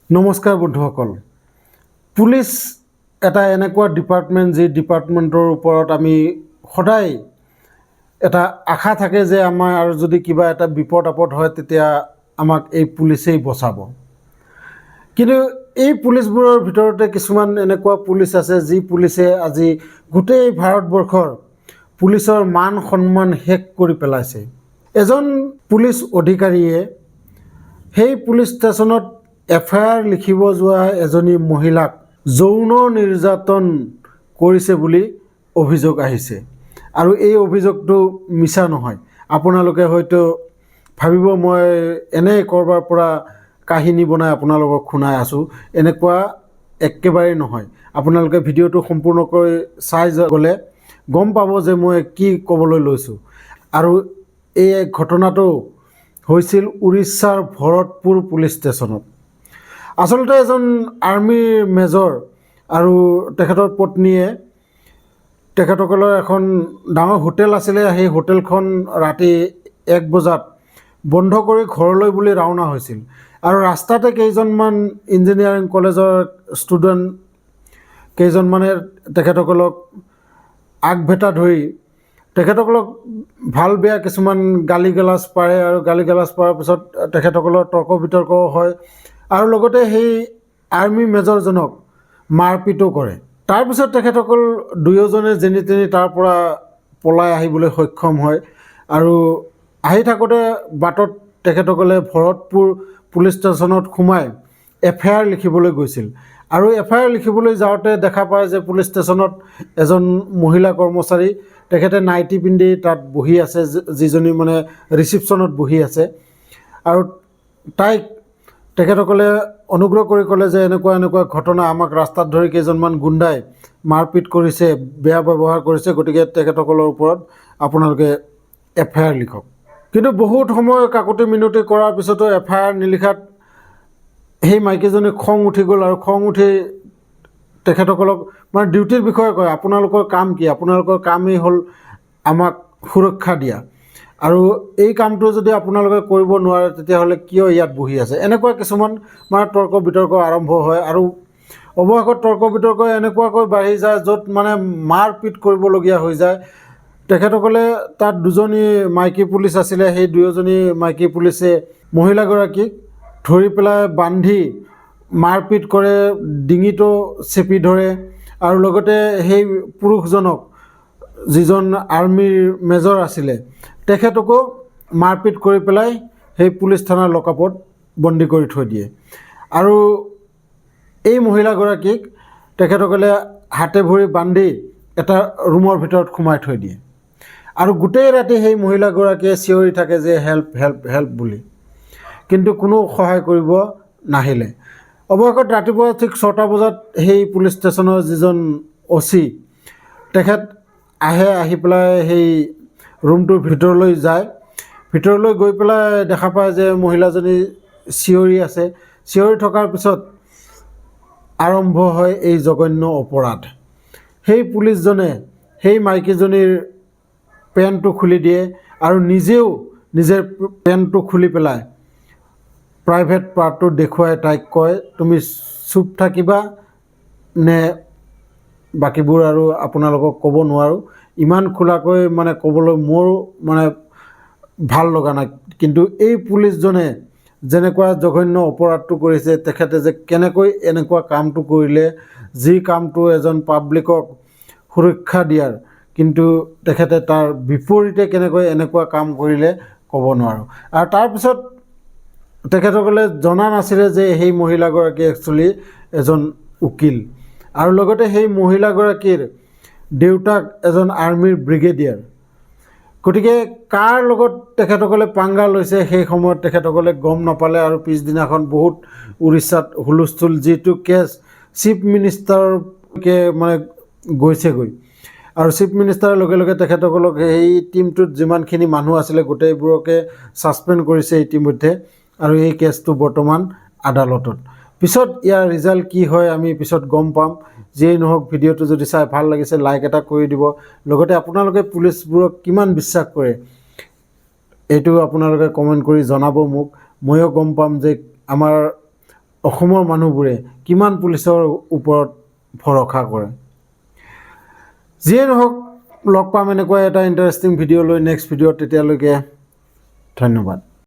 নমস্কাৰ বন্ধুসকল। পুলিচ এটা এনেকুৱা ডিপাৰ্টমেণ্ট যি ডিপাৰ্টমেণ্টৰ ওপৰত আমি সদায় এটা আশা থাকে যে আমাৰ আৰু যদি কিবা এটা বিপদ আপদ হয় তেতিয়া আমাক এই পুলিচেই বচাব। কিন্তু এই পুলিচবোৰৰ ভিতৰতে কিছুমান এনেকুৱা পুলিচ আছে যি পুলিচে আজি গোটেই ভাৰতবৰ্ষৰ পুলিচৰ মান সন্মান শেষ কৰি পেলাইছে। এজন পুলিচ অধিকাৰীয়ে সেই পুলিচ ষ্টেচনত FIR লিখিব যোৱা এজনী মহিলাক যৌন নিৰ্যাতন কৰিছে বুলি অভিযোগ আহিছে। আৰু এই অভিযোগটো মিছা নহয়। আপোনালোকে হয়তো ভাবিব মই এনেই কৰবাৰ পৰা কাহিনী বনাই আপোনালোকক শুনাই আছোঁ, এনেকুৱা একেবাৰে নহয়। আপোনালোকে ভিডিঅ'টো সম্পূৰ্ণকৈ চাই গ'লে গম পাব যে মই কি ক'বলৈ লৈছোঁ। আৰু এই ঘটনাটো হৈছিল উৰিষ্যাৰ ভৰতপুৰ পুলিচ ষ্টেচনত। আচলতে এজন আৰ্মিৰ মেজৰ আৰু তেখেতৰ পত্নীয়ে তেখেতসকলৰ এখন ডাঙৰ হোটেল আছিলে। সেই হোটেলখন ৰাতি 1 বজাত বন্ধ কৰি ঘৰলৈ বুলি ৰাওনা হৈছিল। আৰু ৰাস্তাতে কেইজনমান ইঞ্জিনিয়াৰিং কলেজৰ ষ্টুডেণ্ট কেইজনমানে তেখেতসকলক আগভেটা ধৰি তেখেতসকলক ভাল বেয়া কিছুমান গালি গালাজ পাৰে। আৰু গালি গালাজ পৰাৰ পিছত তেখেতসকলৰ তৰ্ক বিতৰ্ক হয় আৰু লগতে সেই আৰ্মি মেজৰজনক মাৰপিটো কৰে। তাৰপিছত তেখেতসকল দুয়োজনে যেনি তেনি তাৰ পৰা পলাই আহিবলৈ সক্ষম হয়। আৰু আহি থাকোঁতে বাটত তেখেতসকলে ভৰতপুৰ পুলিচ ষ্টেচনত সোমাই FIR লিখিবলৈ গৈছিল। আৰু FIR লিখিবলৈ যাওঁতে দেখা পায় যে পুলিচ ষ্টেচনত এজন মহিলা কৰ্মচাৰী তেখেতে নাইটি পিন্ধি তাত বহি আছে, যিজনী মানে ৰিচিপশ্যনত বহি আছে। আৰু তাইক তেখেতসকলে অনুগ্ৰহ কৰি ক'লে যে এনেকুৱা এনেকুৱা ঘটনা, আমাক ৰাস্তাত ধৰি কেইজনমান গুণ্ডাই মাৰপিট কৰিছে, বেয়া ব্যৱহাৰ কৰিছে, গতিকে তেখেতসকলৰ ওপৰত আপোনালোকে FIR লিখক। কিন্তু বহুত সময় কাকতি মিনতি কৰাৰ পিছতো FIR নিলিখাত সেই মাইকীজনী খং উঠি গ'ল। আৰু খং উঠি তেখেতসকলক মানে ডিউটিৰ বিষয়ে কয়, আপোনালোকৰ কাম কি? আপোনালোকৰ কামেই হ'ল আমাক সুৰক্ষা দিয়া। আৰু এই কামটো যদি আপোনালোকে কৰিব নোৱাৰে তেতিয়াহ'লে কিয় ইয়াত বহি আছে? এনেকুৱা কিছুমান মানে তৰ্ক বিতৰ্ক আৰম্ভ হয়। আৰু অৱশেষত তৰ্ক বিতৰ্ক এনেকুৱাকৈ বাঢ়ি যায় য'ত মানে মাৰপিট কৰিবলগীয়া হৈ যায়। তেখেতসকলে তাত দুজনী মাইকী পুলিচ আছিলে, সেই দুয়োজনী মাইকী পুলিচে মহিলাগৰাকীক ধৰি পেলাই বান্ধি মাৰপিট কৰে, ডিঙিটো চেপি ধৰে। আৰু লগতে সেই পুৰুষজনক, যিজন আৰ্মিৰ মেজৰ আছিলে, তেখেতকো মাৰপিট কৰি পেলাই সেই পুলিচ থানাৰ লকআপত বন্দী কৰি থৈ দিয়ে। আৰু এই মহিলাগৰাকীক তেখেতসকলে হাতে ভৰি বান্ধি এটা ৰুমৰ ভিতৰত সোমাই থৈ দিয়ে। আৰু গোটেই ৰাতি সেই মহিলাগৰাকীয়ে চিঞৰি থাকে যে হেল্প হেল্প হেল্প বুলি, কিন্তু কোনো সহায় কৰিব নাহিলে। অৱশেষত ৰাতিপুৱা ঠিক 6টা বজাত সেই পুলিচ ষ্টেচনৰ যিজন OC তেখেত আহি পেলাই সেই ৰুমটোৰ ভিতৰলৈ যায়। ভিতৰলৈ গৈ পেলাই দেখা পায় যে মহিলাজনী চিঞৰি আছে। চিঞৰি থকাৰ পিছত আৰম্ভ হয় এই জঘন্য অপৰাধ। সেই পুলিচজনে সেই মাইকীজনীৰ পেণ্টটো খুলি দিয়ে আৰু নিজেও নিজৰ পেণ্টটো খুলি পেলাই প্ৰাইভেট পাৰ্টটো দেখুৱাই তাইক কয়, তুমি চুপ থাকিবা নে বাকীবোৰ আৰু আপোনালোকক ক'ব নোৱাৰোঁ। ইমান খোলাকৈ মানে ক'বলৈ মোৰ মানে ভাল লগা নাই। কিন্তু এই পুলিচজনে যেনেকুৱা জঘন্য অপৰাধটো কৰিছে, তেখেতে যে কেনেকৈ এনেকুৱা কামটো কৰিলে, যি কামটো এজন পাব্লিকক সুৰক্ষা দিয়াৰ, কিন্তু তেখেতে তাৰ বিপৰীতে কেনেকৈ এনেকুৱা কাম কৰিলে ক'ব নোৱাৰোঁ। আৰু তাৰপিছত তেখেতসকলে জনা নাছিলে যে সেই মহিলাগৰাকী একচুৱেলি এজন উকিল। আৰু লগতে সেই মহিলাগৰাকীৰ দেউতাক এজন আৰ্মিৰ ব্ৰিগেডিয়াৰ। গতিকে কাৰ লগত তেখেতসকলে পাংগা লৈছে সেই সময়ত তেখেতসকলে গম নাপালে। আৰু পিছদিনাখন বহুত উৰিষ্যাত হুলস্থুল, যিটো কেছ চিফ মিনিষ্টাৰকে মানে গৈছেগৈ। আৰু চিফ মিনিষ্টাৰৰ লগে লগে তেখেতসকলক সেই টিমটোত যিমানখিনি মানুহ আছিলে গোটেইবোৰকে ছাছপেণ্ড কৰিছে ইতিমধ্যে। আৰু এই কেছটো বৰ্তমান আদালতত। পিছত ইয়াৰ ৰিজাল্ট কি হয় আমি পিছত গম পাম। যিয়েই নহওক, ভিডিঅ'টো যদি চাই ভাল লাগিছে লাইক এটা কৰি দিব। লগতে আপোনালোকে পুলিচবোৰক কিমান বিশ্বাস কৰে এইটো আপোনালোকে কমেণ্ট কৰি জনাব মোক। ময়ো গম পাম যে আমাৰ অসমৰ মানুহবোৰে কিমান পুলিচৰ ওপৰত ভৰসা কৰে। যিয়ে নহওক, লগ পাম এনেকুৱা এটা ইণ্টাৰেষ্টিং ভিডিঅ' লৈ নেক্সট ভিডিঅ'ত। তেতিয়ালৈকে ধন্যবাদ।